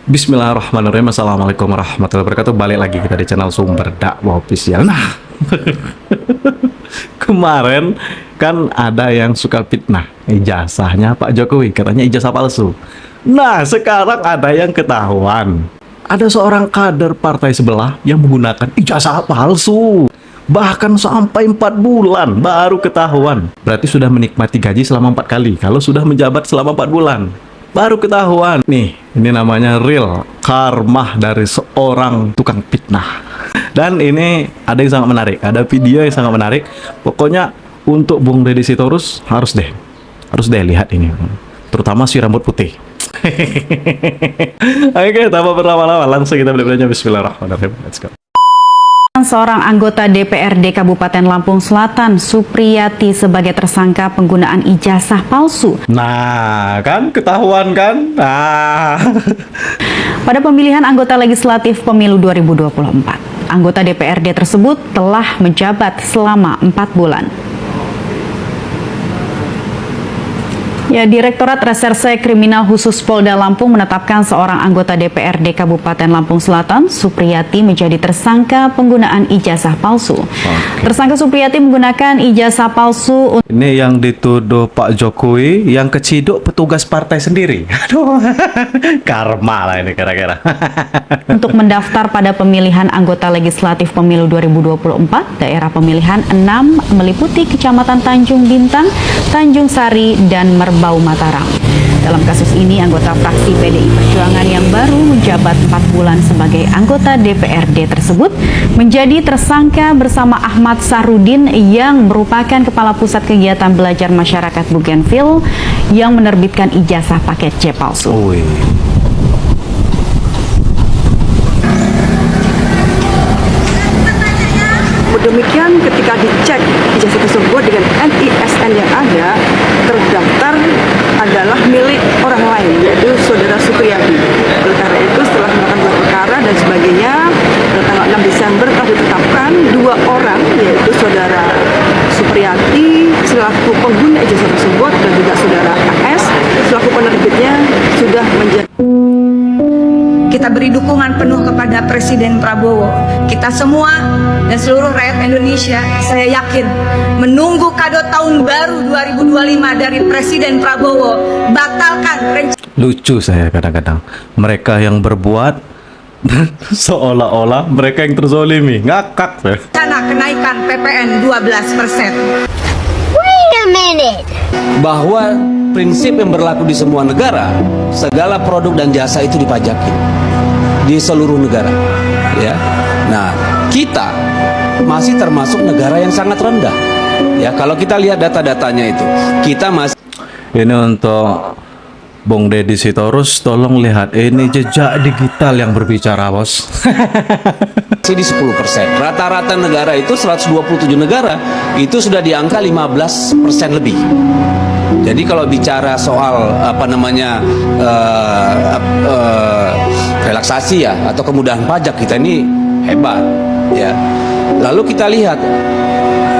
Bismillahirrahmanirrahim. Assalamualaikum warahmatullahi wabarakatuh. Balik lagi kita di channel Sumber Dakwah Official. Nah, kemarin kan ada yang suka fitnah ijazahnya Pak Jokowi, katanya ijazah palsu. Nah, sekarang ada yang ketahuan. Ada seorang kader partai sebelah yang menggunakan ijazah palsu. Bahkan sampai 4 bulan baru ketahuan. Berarti sudah menikmati gaji selama 4 kali. Kalau sudah menjabat selama 4 bulan baru ketahuan. Nih, ini namanya real karma dari seorang tukang fitnah. Dan ini ada yang sangat menarik, ada video yang sangat menarik. Pokoknya untuk Bung Deddy Sitorus harus deh lihat ini, terutama si rambut putih. Oke, tanpa berlama-lama langsung kita belajarnya. Bismillahirrahmanirrahim. Let's go. Seorang anggota DPRD Kabupaten Lampung Selatan, Supriyati, sebagai tersangka penggunaan ijazah palsu. Nah, kan ketahuan kan? Nah. Pada pemilihan anggota legislatif pemilu 2024, anggota DPRD tersebut telah menjabat selama 4 bulan. Ya, Direktorat Reserse Kriminal Khusus Polda Lampung menetapkan seorang anggota DPRD Kabupaten Lampung Selatan, Supriyati, menjadi tersangka penggunaan ijazah palsu. Tersangka Supriyati menggunakan ijazah palsu. Ini yang dituduh Pak Jokowi, yang keciduk petugas partai sendiri. Aduh, karma lah ini kira-kira. Untuk mendaftar pada pemilihan anggota legislatif pemilu 2024, daerah pemilihan 6 meliputi Kecamatan Tanjung Bintang, Tanjung Sari, dan Merbau Mataram. Dalam kasus ini, anggota fraksi PDI Perjuangan yang baru menjabat 4 bulan sebagai anggota DPRD tersebut menjadi tersangka bersama Ahmad Sarudin yang merupakan Kepala Pusat Kegiatan Belajar Masyarakat Bougainville yang menerbitkan ijazah paket C palsu. Demikian ketika dicek ijazah tersebut dengan NISN yang ada, terdaftar adalah milik orang lain, yaitu saudara Supriyati. Oleh karena itu, setelah melakukan gelar perkara dan sebagainya, pada tanggal 6 Desember telah ditetapkan 2 orang, yaitu saudara Supriyati selaku pengguna ijazah tersebut dan juga saudara AS selaku penerbitnya sudah menjadi. Kita beri dukungan penuh kepada Presiden Prabowo. Kita semua dan seluruh rakyat Indonesia, saya yakin, menunggu kado tahun baru 2025 dari Presiden Prabowo. Batalkan rencana. Lucu saya kadang-kadang. Mereka yang berbuat seolah-olah mereka yang terzolimi. Ngakak saya. Rencana kenaikan PPN 12%. Wait a minute. Bahwa prinsip yang berlaku di semua negara, segala produk dan jasa itu dipajaki di seluruh negara, ya. Nah, kita masih termasuk negara yang sangat rendah, ya. Kalau kita lihat data-datanya itu, kita masih. Ini untuk Bung Deddy Sitorus, tolong lihat ini jejak digital yang berbicara, bos. Masih di 10%. Rata-rata negara itu 127 negara itu sudah di angka 15% lebih. Jadi kalau bicara soal relaksasi ya atau kemudahan pajak, kita ini hebat, ya. Lalu kita lihat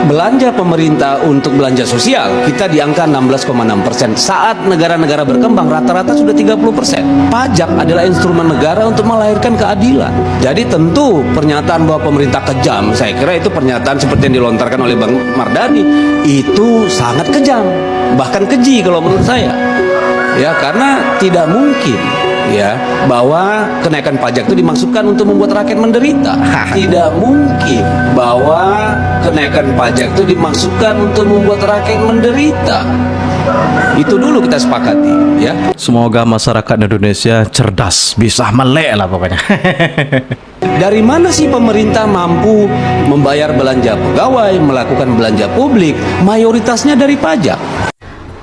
belanja pemerintah untuk belanja sosial, kita di angka 16,6%. Saat negara-negara berkembang rata-rata sudah 30%. Pajak adalah instrumen negara untuk melahirkan keadilan. Jadi tentu pernyataan bahwa pemerintah kejam, saya kira itu pernyataan seperti yang dilontarkan oleh Bang Mardhani, itu sangat kejam, bahkan keji kalau menurut saya. Ya, karena tidak mungkin, ya, bahwa kenaikan pajak itu dimaksudkan untuk membuat rakyat menderita. Tidak mungkin bahwa kenaikan pajak itu dimaksudkan untuk membuat rakyat menderita. Itu dulu kita sepakati, ya. Semoga masyarakat Indonesia cerdas, bisa melek lah pokoknya. Dari mana sih pemerintah mampu membayar belanja pegawai, melakukan belanja publik? Mayoritasnya dari pajak.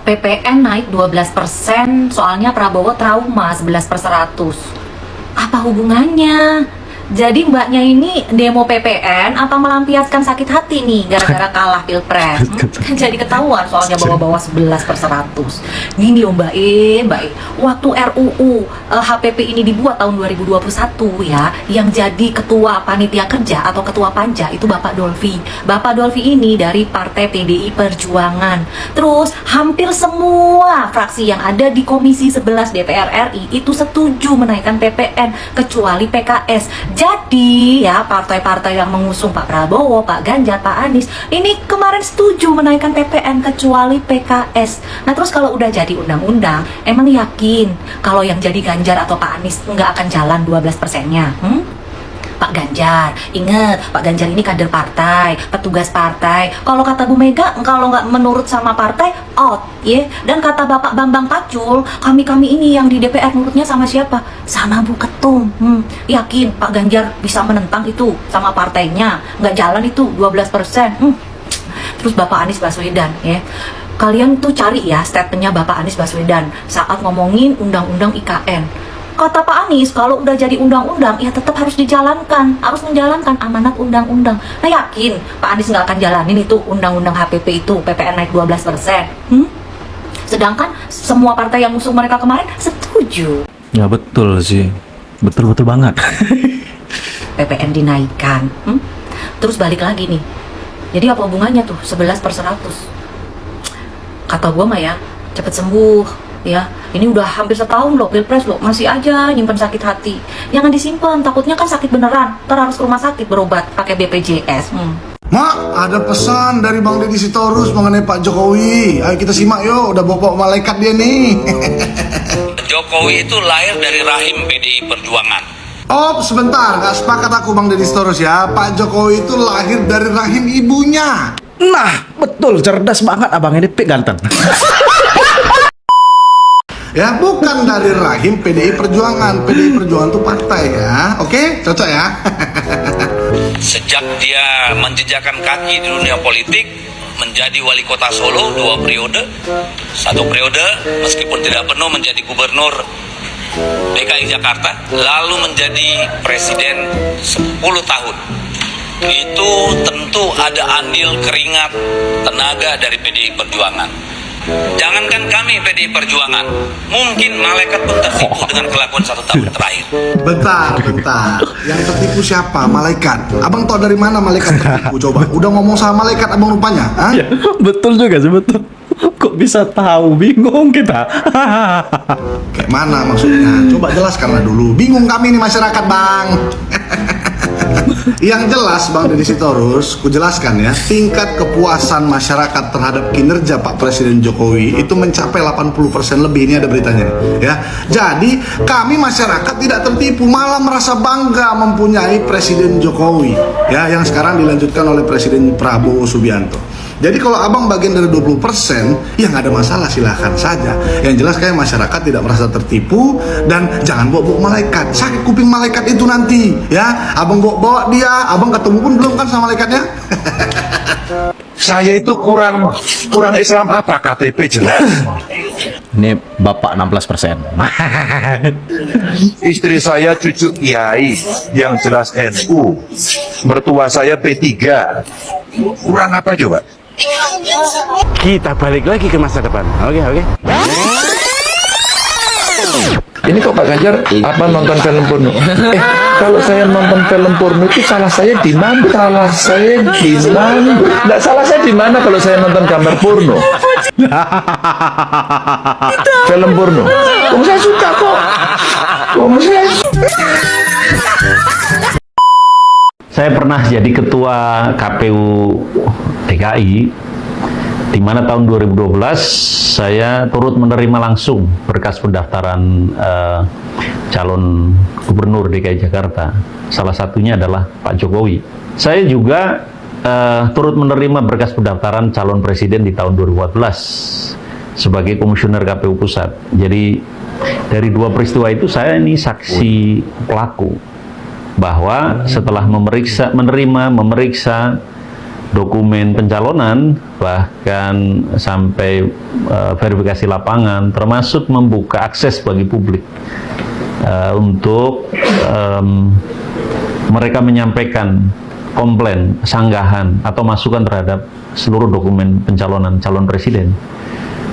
PPN naik 12%, soalnya Prabowo trauma 11/100. Apa hubungannya? Jadi mbaknya ini demo PPN apa melampiaskan sakit hati nih gara-gara kalah pilpres? Kan jadi ketahuan soalnya bawa-bawa 11/100. Gini loh Mbak E, waktu RUU HPP ini dibuat tahun 2021 ya, yang jadi ketua panitia kerja atau ketua panja itu Bapak Dolfi. Bapak Dolfi ini dari Partai PDI Perjuangan. Terus hampir semua fraksi yang ada di Komisi 11 DPR RI itu setuju menaikkan PPN kecuali PKS. Jadi ya partai-partai yang mengusung Pak Prabowo, Pak Ganjar, Pak Anies ini kemarin setuju menaikkan PPN kecuali PKS. Nah terus kalau udah jadi undang-undang, emang yakin kalau yang jadi Ganjar atau Pak Anies nggak akan jalan 12%-nya? Pak Ganjar, ingat Pak Ganjar ini kader partai, petugas partai. Kalau kata Bu Mega, kalau nggak menurut sama partai, out, ya. Dan kata Bapak Bambang Pacul, kami ini yang di DPR menurutnya sama siapa? Sama Bu Ketum. Yakin Pak Ganjar bisa menentang itu sama partainya, nggak jalan itu 12%. Terus Bapak Anies Baswedan, ya. Kalian tuh cari ya statementnya Bapak Anies Baswedan saat ngomongin undang-undang IKN. Kata Pak Anies, kalau udah jadi undang-undang, ya tetap harus dijalankan, harus menjalankan amanat undang-undang. Nah yakin Pak Anies nggak akan jalanin itu undang-undang HPP itu, PPN naik 12%. Sedangkan semua partai yang musuh mereka kemarin setuju. Ya betul sih, betul banget. PPN dinaikkan. Terus balik lagi nih. Jadi apa hubungannya tuh 11/100? Kata gua mah ya, cepet sembuh. Ya, ini udah hampir setahun loh pilpres loh, masih aja nyimpen sakit hati. Jangan disimpan, takutnya kan sakit beneran. Ntar harus ke rumah sakit berobat pakai BPJS. Mak, ada pesan dari Bang Deddy Sitorus mengenai Pak Jokowi. Ayo kita simak yuk, udah bawa malaikat dia nih. Jokowi itu lahir dari rahim PDI Perjuangan. Oh, sebentar, gak sepakat aku Bang Deddy Sitorus ya. Pak Jokowi itu lahir dari rahim ibunya. Nah, betul, cerdas banget abang ini, pik ganteng. Ya, bukan dari rahim PDI Perjuangan. PDI Perjuangan itu partai ya. Oke, cocok ya. Sejak dia menjejakkan kaki di dunia politik, menjadi wali kota Solo 2 periode, 1 periode meskipun tidak penuh menjadi gubernur DKI Jakarta, lalu menjadi presiden 10 tahun. Itu tentu ada andil keringat tenaga dari PDI Perjuangan. Jangankan kami PDI Perjuangan, mungkin malaikat pun tertipu dengan kelakuan 1 tahun terakhir. Bentar. Yang tertipu siapa? Malaikat. Abang tau dari mana malaikat tertipu? Coba. Udah ngomong sama malaikat abang rupanya? Hah? Ya, betul juga sih, betul. Kok bisa tahu? Bingung kita. Kayak mana maksudnya? Coba jelaskanlah dulu. Bingung kami nih masyarakat, Bang. Yang jelas Bang Deddy Sitorus, ku jelaskan ya, tingkat kepuasan masyarakat terhadap kinerja Pak Presiden Jokowi itu mencapai 80% lebih. Ini ada beritanya nih, ya. Jadi kami masyarakat tidak tertipu, malah merasa bangga mempunyai Presiden Jokowi, ya, yang sekarang dilanjutkan oleh Presiden Prabowo Subianto. Jadi kalau abang bagian dari 20%, ya nggak ada masalah, silahkan saja. Yang jelas kayak masyarakat tidak merasa tertipu, dan jangan bawa-bawa malaikat. Sakit kuping malaikat itu nanti, ya. Abang bawa dia, abang ketemu pun belum kan sama malaikatnya? Saya itu kurang Islam apa? KTP jelas. Ini Bapak 16%. Istri saya cucu kiai yang jelas NU. Mertua saya P3. Kurang apa coba? Kita balik lagi ke masa depan. Oke. Ini kok Pak Ganjar apa nonton film porno? Kalau saya nonton film porno itu salah saya di mana? Nggak, salah saya di mana kalau saya nonton gambar porno? Film porno. Saya suka kok. Saya pernah jadi ketua KPU DKI, di mana tahun 2012 saya turut menerima langsung berkas pendaftaran calon gubernur DKI Jakarta. Salah satunya adalah Pak Jokowi. Saya juga turut menerima berkas pendaftaran calon presiden di tahun 2014 sebagai komisioner KPU Pusat. Jadi dari 2 peristiwa itu saya ini saksi pelaku bahwa setelah memeriksa dokumen pencalonan, bahkan sampai verifikasi lapangan, termasuk membuka akses bagi publik untuk mereka menyampaikan komplain, sanggahan, atau masukan terhadap seluruh dokumen pencalonan calon presiden.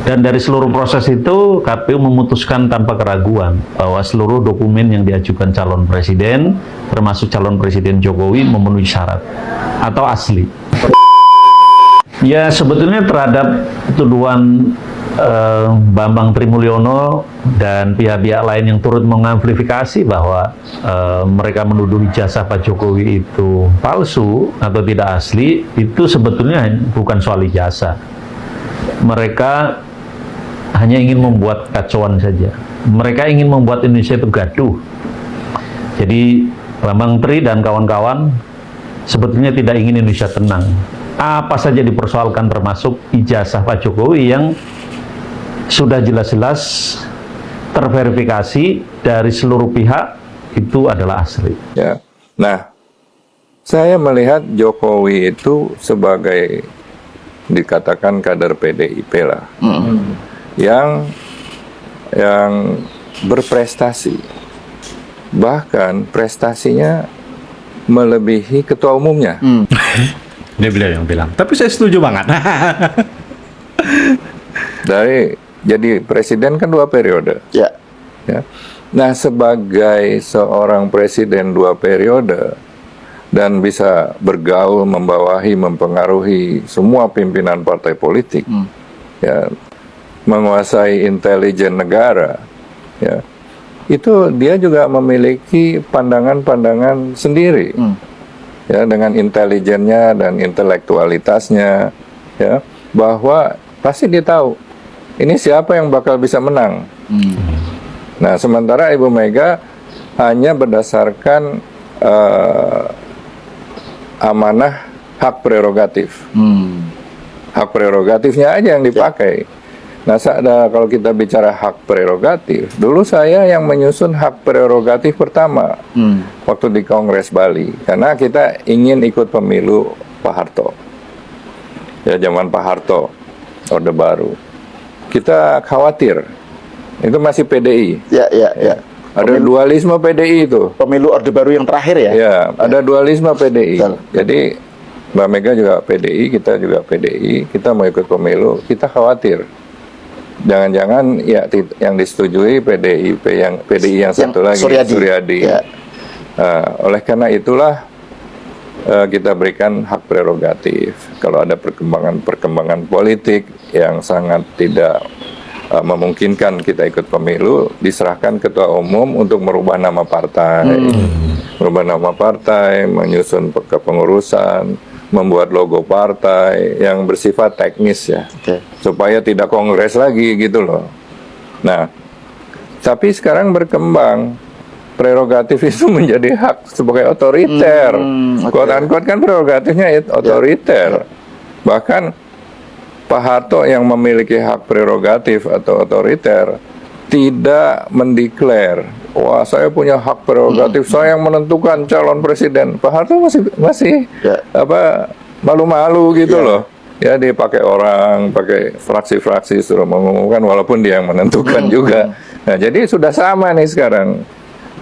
Dan dari seluruh proses itu, KPU memutuskan tanpa keraguan bahwa seluruh dokumen yang diajukan calon presiden, termasuk calon presiden Jokowi, memenuhi syarat atau asli. Ya, sebetulnya terhadap tuduhan Bambang Trimulyono dan pihak-pihak lain yang turut mengamplifikasi bahwa mereka menuduh ijazah Pak Jokowi itu palsu atau tidak asli, itu sebetulnya bukan soal ijazah. Mereka hanya ingin membuat kacauan saja. Mereka ingin membuat Indonesia itu gaduh. Jadi Bambang Tri dan kawan-kawan sebetulnya tidak ingin Indonesia tenang. Apa saja dipersoalkan, termasuk ijazah Pak Jokowi yang sudah jelas-jelas terverifikasi dari seluruh pihak itu adalah asli. Ya. Nah, saya melihat Jokowi itu sebagai dikatakan kader PDIP lah, yang berprestasi, bahkan prestasinya melebihi ketua umumnya. Dia bilang yang bilang. Tapi saya setuju banget. Jadi presiden kan 2 periode. Ya. Nah, sebagai seorang presiden 2 periode dan bisa bergaul, membawahi, mempengaruhi semua pimpinan partai politik, ya, menguasai intelijen negara, ya, itu dia juga memiliki pandangan-pandangan sendiri, ya, dengan intelijennya dan intelektualitasnya, ya, bahwa pasti dia tahu ini siapa yang bakal bisa menang. Nah, sementara Ibu Mega hanya berdasarkan amanah hak prerogatif. Hak prerogatifnya aja yang dipakai. Nah, kalau kita bicara hak prerogatif, dulu saya yang menyusun hak prerogatif pertama waktu di Kongres Bali, karena kita ingin ikut pemilu Pak Harto. Ya, zaman Pak Harto, Orde Baru. Kita khawatir, itu masih PDI. Ya. Ada dualisme PDI itu. Pemilu Orde Baru yang terakhir ya? Ya, ada dualisme PDI. Jadi Mbak Mega juga PDI, kita juga PDI, kita mau ikut pemilu, kita khawatir. Jangan-jangan ya yang disetujui PDI yang satu lagi, Suryadi. Ya. Oleh karena itulah kita berikan hak prerogatif. Kalau ada perkembangan politik yang sangat tidak memungkinkan kita ikut pemilu, diserahkan ketua umum untuk merubah nama partai, menyusun kepengurusan, membuat logo partai yang bersifat teknis ya, supaya tidak kongres lagi gitu loh. Nah, tapi sekarang berkembang prerogatif itu menjadi hak sebagai otoriter. Quote-unquote kan prerogatifnya otoriter. Bahkan Pak Harto yang memiliki hak prerogatif atau otoriter tidak mendeklar, wah saya punya hak prerogatif, saya yang menentukan calon presiden. Pak Harto masih malu-malu gitu loh. Ya, dia pakai orang, pakai fraksi-fraksi suruh mengumumkan walaupun dia yang menentukan juga. Nah, jadi sudah sama nih sekarang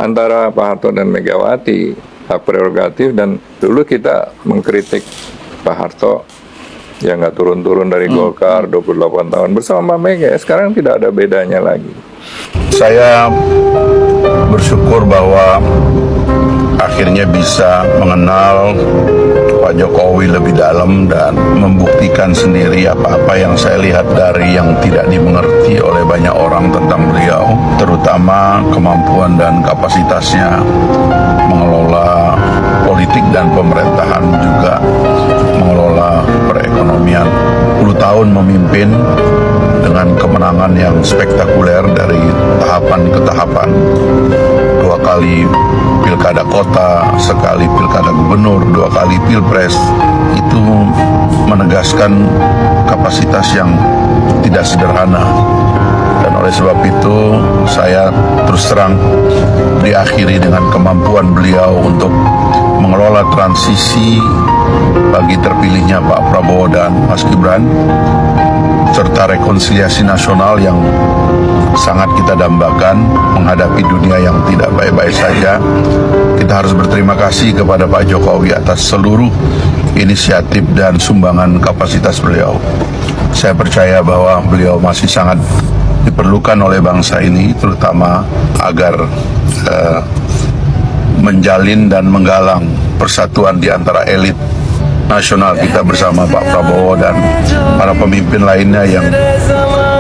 antara Pak Harto dan Megawati, hak prerogatif, dan dulu kita mengkritik Pak Harto yang nggak turun-turun dari Golkar 28 tahun bersama Mbak Mega, sekarang tidak ada bedanya lagi. Saya bersyukur bahwa akhirnya bisa mengenal Pak Jokowi lebih dalam dan membuktikan sendiri apa-apa yang saya lihat dari yang tidak dimengerti oleh banyak orang tentang beliau, terutama kemampuan dan kapasitasnya mengelola politik dan pemerintahan, juga mengelola perekonomian. 10 tahun memimpin dengan kemenangan yang spektakuler dari tahapan ke tahapan. 2 kali pilkada kota, sekali pilkada gubernur, 2 kali pilpres. Itu menegaskan kapasitas yang tidak sederhana. Dan oleh sebab itu saya terus terang diakhiri dengan kemampuan beliau untuk mengelola transisi bagi terpilihnya Pak Prabowo dan Mas Gibran, serta rekonsiliasi nasional yang sangat kita dambakan menghadapi dunia yang tidak baik-baik saja. Kita harus berterima kasih kepada Pak Jokowi atas seluruh inisiatif dan sumbangan kapasitas beliau. Saya percaya bahwa beliau masih sangat diperlukan oleh bangsa ini, terutama agar menjalin dan menggalang persatuan di antara elit nasional kita bersama Pak Prabowo dan para pemimpin lainnya yang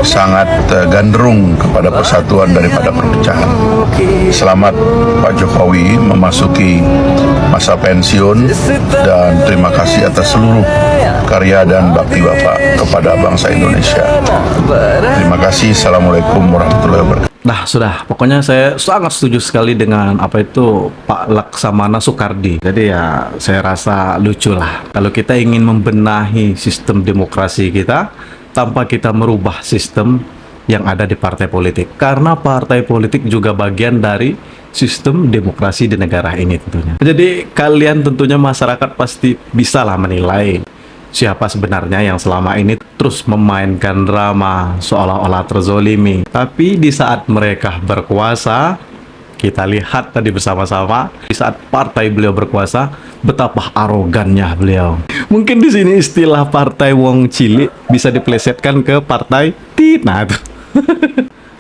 sangat gandrung kepada persatuan daripada perpecahan. Selamat Pak Jokowi memasuki masa pensiun dan terima kasih atas seluruh karya dan bakti Bapak kepada bangsa Indonesia. Terima kasih. Assalamualaikum warahmatullahi wabarakatuh. Nah, sudah. Pokoknya saya sangat setuju sekali dengan apa itu Pak Laksamana Soekardi. Jadi ya, saya rasa lucu lah. Kalau kita ingin membenahi sistem demokrasi kita, tanpa kita merubah sistem yang ada di partai politik. Karena partai politik juga bagian dari sistem demokrasi di negara ini tentunya. Jadi, kalian tentunya masyarakat pasti bisa lah menilai siapa sebenarnya yang selama ini terus memainkan drama seolah-olah terzolimi. Tapi di saat mereka berkuasa, kita lihat tadi bersama-sama, di saat partai beliau berkuasa, betapa arogannya beliau. Mungkin di sini istilah partai wong cilik bisa diplesetkan ke partai Tina.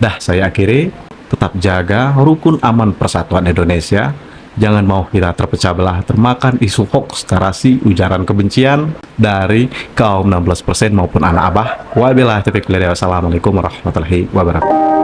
Dah, saya akhiri. Tetap jaga rukun aman persatuan Indonesia. Jangan mau kita terpecah belah, termakan isu hoax, narasi, ujaran kebencian dari kaum 16% maupun anak abah. Wabillahi taufiq wal hidayah. Wassalamualaikum warahmatullahi wabarakatuh.